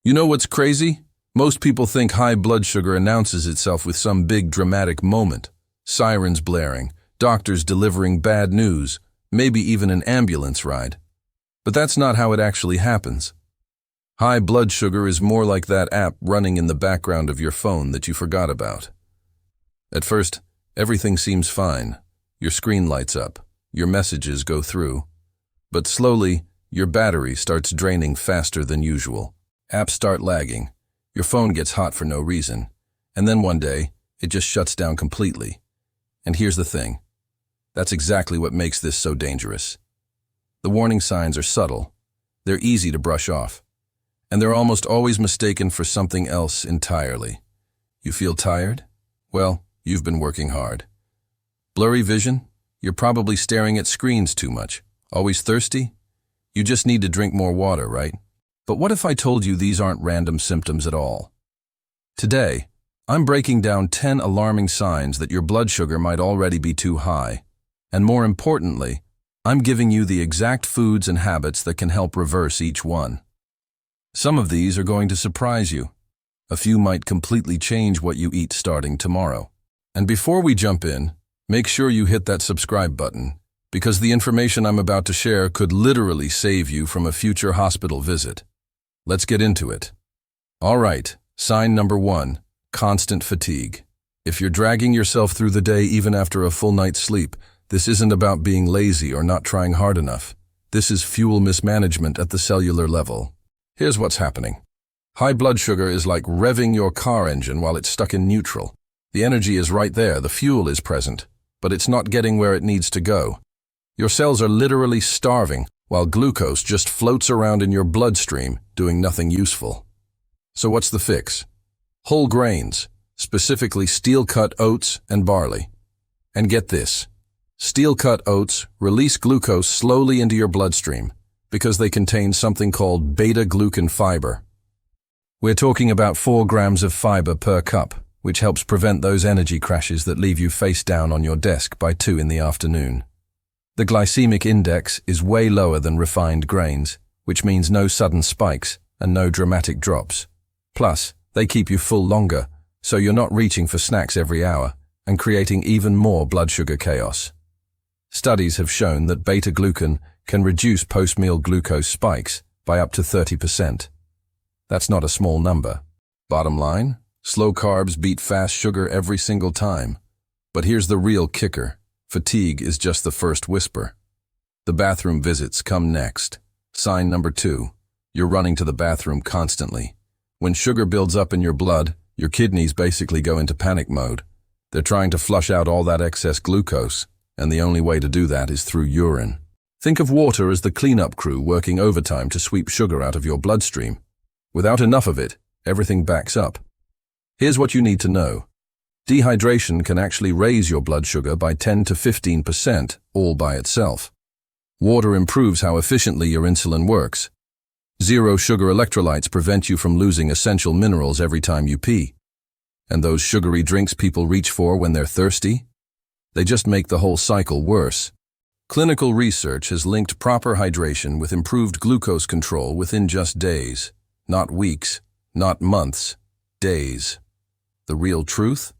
You know what's crazy? Most people think high blood sugar announces itself with some big dramatic moment. Sirens blaring, doctors delivering bad news, maybe even an ambulance ride. But that's not how it actually happens. High blood sugar is more like that app running in the background of your phone that you forgot about. At first, everything seems fine. Your screen lights up, your messages go through. But slowly, your battery starts draining faster than usual. Apps start lagging. Your phone gets hot for no reason. And then one day, it just shuts down completely. And here's the thing. That's exactly what makes this so dangerous. The warning signs are subtle. They're easy to brush off. And they're almost always mistaken for something else entirely. You feel tired? Well, you've been working hard. Blurry vision? You're probably staring at screens too much. Always thirsty? You just need to drink more water, right? But what if I told you these aren't random symptoms at all? Today, I'm breaking down 10 alarming signs that your blood sugar might already be too high. And more importantly, I'm giving you the exact foods and habits that can help reverse each one. Some of these are going to surprise you. A few might completely change what you eat starting tomorrow. And before we jump in, make sure you hit that subscribe button, because the information I'm about to share could literally save you from a future hospital visit. Let's get into it. All right, sign number 1, constant fatigue. If you're dragging yourself through the day even after a full night's sleep, this isn't about being lazy or not trying hard enough. This is fuel mismanagement at the cellular level. Here's what's happening. High blood sugar is like revving your car engine while it's stuck in neutral. The energy is right there, the fuel is present, but it's not getting where it needs to go. Your cells are literally starving, while glucose just floats around in your bloodstream, doing nothing useful. So what's the fix? Whole grains, specifically steel-cut oats and barley. And get this, steel-cut oats release glucose slowly into your bloodstream because they contain something called beta-glucan fiber. We're talking about 4 grams of fiber per cup, which helps prevent those energy crashes that leave you face down on your desk by 2 in the afternoon. The glycemic index is way lower than refined grains, which means no sudden spikes and no dramatic drops. Plus, they keep you full longer, so you're not reaching for snacks every hour and creating even more blood sugar chaos. Studies have shown that beta-glucan can reduce post-meal glucose spikes by up to 30%. That's not a small number. Bottom line, slow carbs beat fast sugar every single time. But here's the real kicker. Fatigue is just the first whisper. The bathroom visits come next. Sign number 2. You're running to the bathroom constantly. When sugar builds up in your blood, your kidneys basically go into panic mode. They're trying to flush out all that excess glucose, and the only way to do that is through urine. Think of water as the cleanup crew working overtime to sweep sugar out of your bloodstream. Without enough of it, everything backs up. Here's what you need to know. Dehydration can actually raise your blood sugar by 10 to 15% all by itself. Water improves how efficiently your insulin works. Zero sugar electrolytes prevent you from losing essential minerals every time you pee. And those sugary drinks people reach for when they're thirsty? They just make the whole cycle worse. Clinical research has linked proper hydration with improved glucose control within just days. Not weeks, not months, days. The real truth?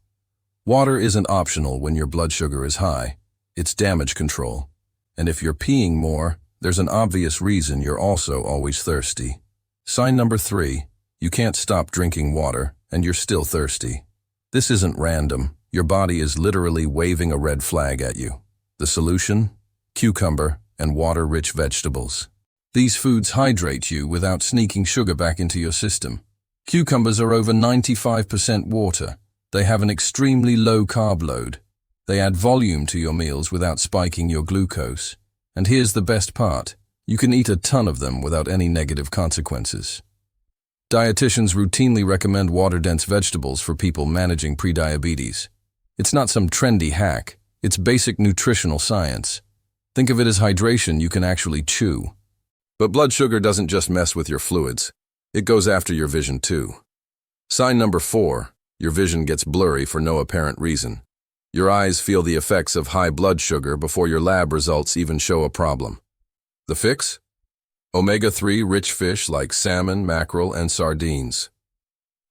Water isn't optional when your blood sugar is high. It's damage control. And if you're peeing more, there's an obvious reason you're also always thirsty. Sign number 3. You can't stop drinking water, and you're still thirsty. This isn't random. Your body is literally waving a red flag at you. The solution? Cucumber and water-rich vegetables. These foods hydrate you without sneaking sugar back into your system. Cucumbers are over 95% water. They have an extremely low carb load. They add volume to your meals without spiking your glucose. And here's the best part. You can eat a ton of them without any negative consequences. Dietitians routinely recommend water-dense vegetables for people managing prediabetes. It's not some trendy hack. It's basic nutritional science. Think of it as hydration you can actually chew. But blood sugar doesn't just mess with your fluids. It goes after your vision too. Sign number 4. Your vision gets blurry for no apparent reason. Your eyes feel the effects of high blood sugar before your lab results even show a problem. The fix? Omega-3 rich fish like salmon, mackerel, and sardines.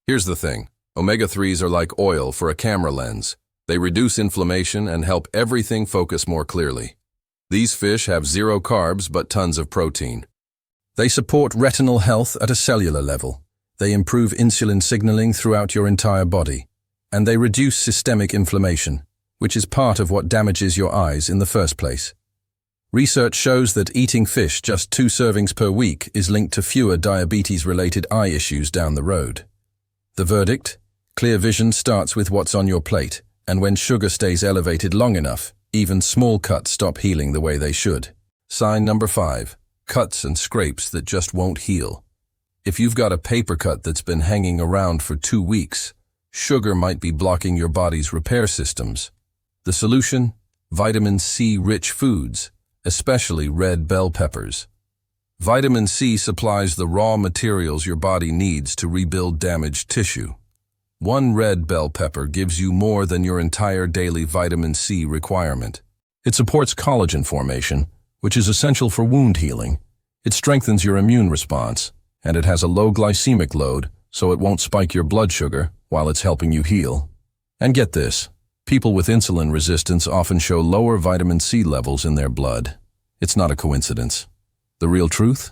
Here's the thing. Omega-3s are like oil for a camera lens. They reduce inflammation and help everything focus more clearly. These fish have zero carbs but tons of protein. They support retinal health at a cellular level. They improve insulin signaling throughout your entire body. And they reduce systemic inflammation, which is part of what damages your eyes in the first place. Research shows that eating fish just 2 servings per week is linked to fewer diabetes-related eye issues down the road. The verdict? Clear vision starts with what's on your plate, and when sugar stays elevated long enough, even small cuts stop healing the way they should. Sign number 5. Cuts and scrapes that just won't heal. If you've got a paper cut that's been hanging around for 2 weeks, sugar might be blocking your body's repair systems. The solution? Vitamin C-rich foods, especially red bell peppers. Vitamin C supplies the raw materials your body needs to rebuild damaged tissue. 1 red bell pepper gives you more than your entire daily vitamin C requirement. It supports collagen formation, which is essential for wound healing. It strengthens your immune response, and it has a low glycemic load, so it won't spike your blood sugar while it's helping you heal. And get this, people with insulin resistance often show lower vitamin C levels in their blood. It's not a coincidence. The real truth?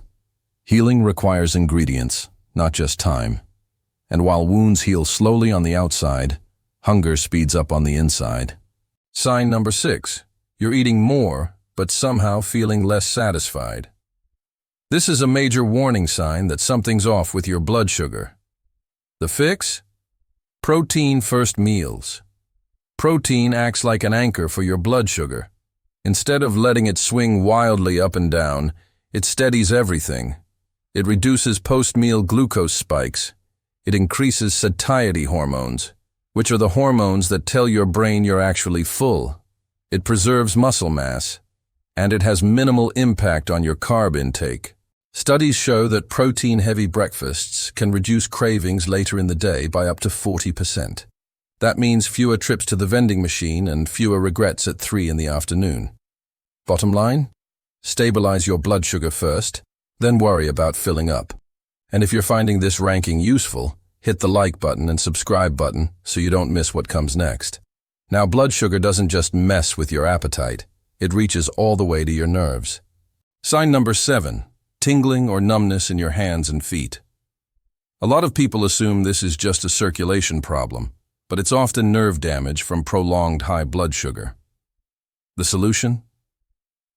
Healing requires ingredients, not just time. And while wounds heal slowly on the outside, hunger speeds up on the inside. Sign number 6. You're eating more, but somehow feeling less satisfied. This is a major warning sign that something's off with your blood sugar. The fix? Protein-first meals. Protein acts like an anchor for your blood sugar. Instead of letting it swing wildly up and down, it steadies everything. It reduces post-meal glucose spikes. It increases satiety hormones, which are the hormones that tell your brain you're actually full. It preserves muscle mass, and it has minimal impact on your carb intake. Studies show that protein-heavy breakfasts can reduce cravings later in the day by up to 40%. That means fewer trips to the vending machine and fewer regrets at 3 in the afternoon. Bottom line? Stabilize your blood sugar first, then worry about filling up. And if you're finding this ranking useful, hit the like button and subscribe button so you don't miss what comes next. Now, blood sugar doesn't just mess with your appetite. It reaches all the way to your nerves. Sign number 7. Tingling or numbness in your hands and feet. A lot of people assume this is just a circulation problem, but it's often nerve damage from prolonged high blood sugar. The solution?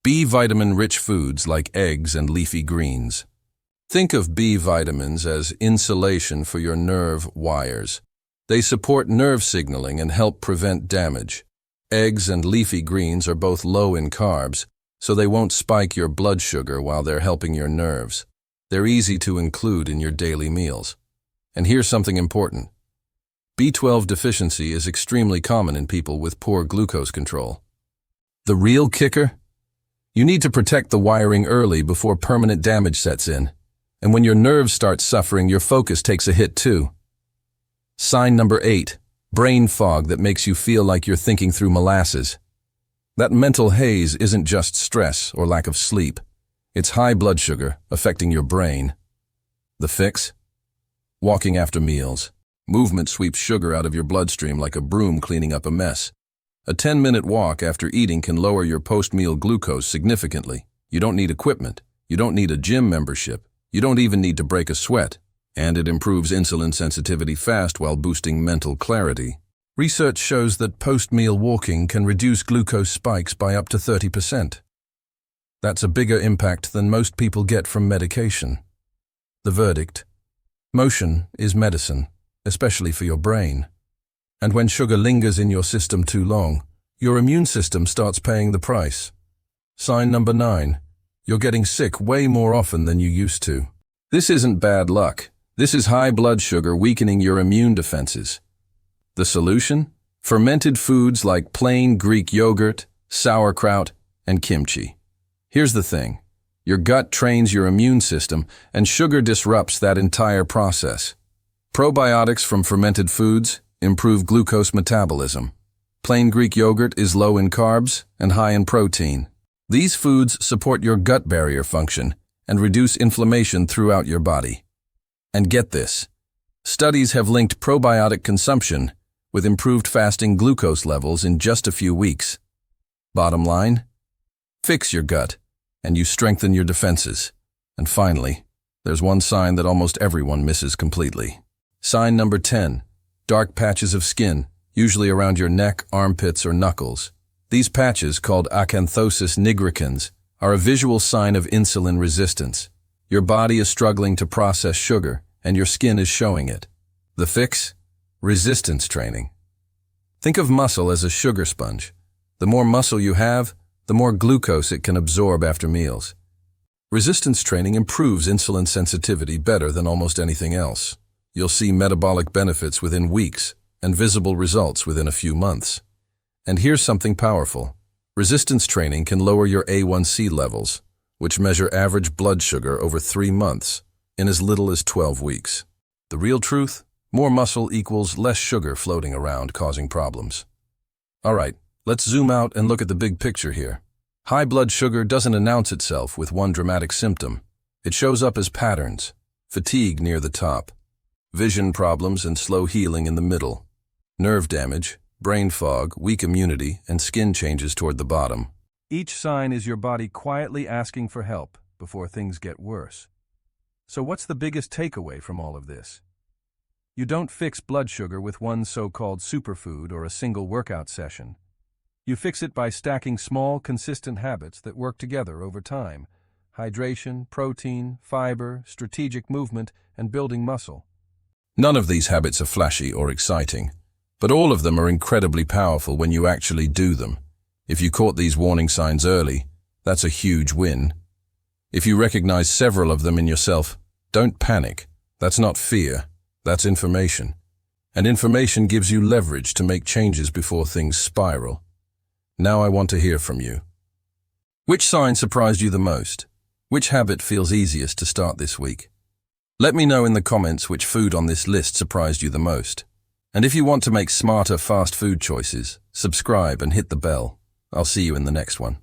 B vitamin-rich foods like eggs and leafy greens. Think of B vitamins as insulation for your nerve wires. They support nerve signaling and help prevent damage. Eggs and leafy greens are both low in carbs, so they won't spike your blood sugar while they're helping your nerves. They're easy to include in your daily meals. And here's something important. B12 deficiency is extremely common in people with poor glucose control. The real kicker? You need to protect the wiring early before permanent damage sets in. And when your nerves start suffering, your focus takes a hit too. Sign number 8. Brain fog that makes you feel like you're thinking through molasses. That mental haze isn't just stress or lack of sleep. It's high blood sugar affecting your brain. The fix? Walking after meals. Movement sweeps sugar out of your bloodstream like a broom cleaning up a mess. A 10-minute walk after eating can lower your post-meal glucose significantly. You don't need equipment. You don't need a gym membership. You don't even need to break a sweat. And it improves insulin sensitivity fast while boosting mental clarity. Research shows that post-meal walking can reduce glucose spikes by up to 30%. That's a bigger impact than most people get from medication. The verdict? Motion is medicine, especially for your brain. And when sugar lingers in your system too long, your immune system starts paying the price. Sign number 9. You're getting sick way more often than you used to. This isn't bad luck. This is high blood sugar weakening your immune defenses. The solution? Fermented foods like plain Greek yogurt, sauerkraut, and kimchi. Here's the thing. Your gut trains your immune system, and sugar disrupts that entire process. Probiotics from fermented foods improve glucose metabolism. Plain Greek yogurt is low in carbs and high in protein. These foods support your gut barrier function, and reduce inflammation throughout your body. And get this, studies have linked probiotic consumption with improved fasting glucose levels in just a few weeks. Bottom line, fix your gut, and you strengthen your defenses. And finally, there's one sign that almost everyone misses completely. Sign number 10, dark patches of skin, usually around your neck, armpits, or knuckles. These patches, called acanthosis nigricans, are a visual sign of insulin resistance. Your body is struggling to process sugar, and your skin is showing it. The fix? Resistance training. Think of muscle as a sugar sponge. The more muscle you have, the more glucose it can absorb after meals. Resistance training improves insulin sensitivity better than almost anything else. You'll see metabolic benefits within weeks and visible results within a few months. And here's something powerful. Resistance training can lower your A1C levels, which measure average blood sugar over 3 months, in as little as 12 weeks. The real truth? More muscle equals less sugar floating around causing problems. All right, let's zoom out and look at the big picture here. High blood sugar doesn't announce itself with one dramatic symptom. It shows up as patterns: fatigue near the top, vision problems and slow healing in the middle, nerve damage, brain fog, weak immunity, and skin changes toward the bottom. Each sign is your body quietly asking for help before things get worse. So what's the biggest takeaway from all of this? You don't fix blood sugar with one so-called superfood or a single workout session. You fix it by stacking small, consistent habits that work together over time: hydration, protein, fiber, strategic movement, and building muscle. None of these habits are flashy or exciting, but all of them are incredibly powerful when you actually do them. If you caught these warning signs early, that's a huge win. If you recognize several of them in yourself, don't panic. That's not fear. That's information. And information gives you leverage to make changes before things spiral. Now I want to hear from you. Which sign surprised you the most? Which habit feels easiest to start this week? Let me know in the comments which food on this list surprised you the most. And if you want to make smarter fast food choices, subscribe and hit the bell. I'll see you in the next one.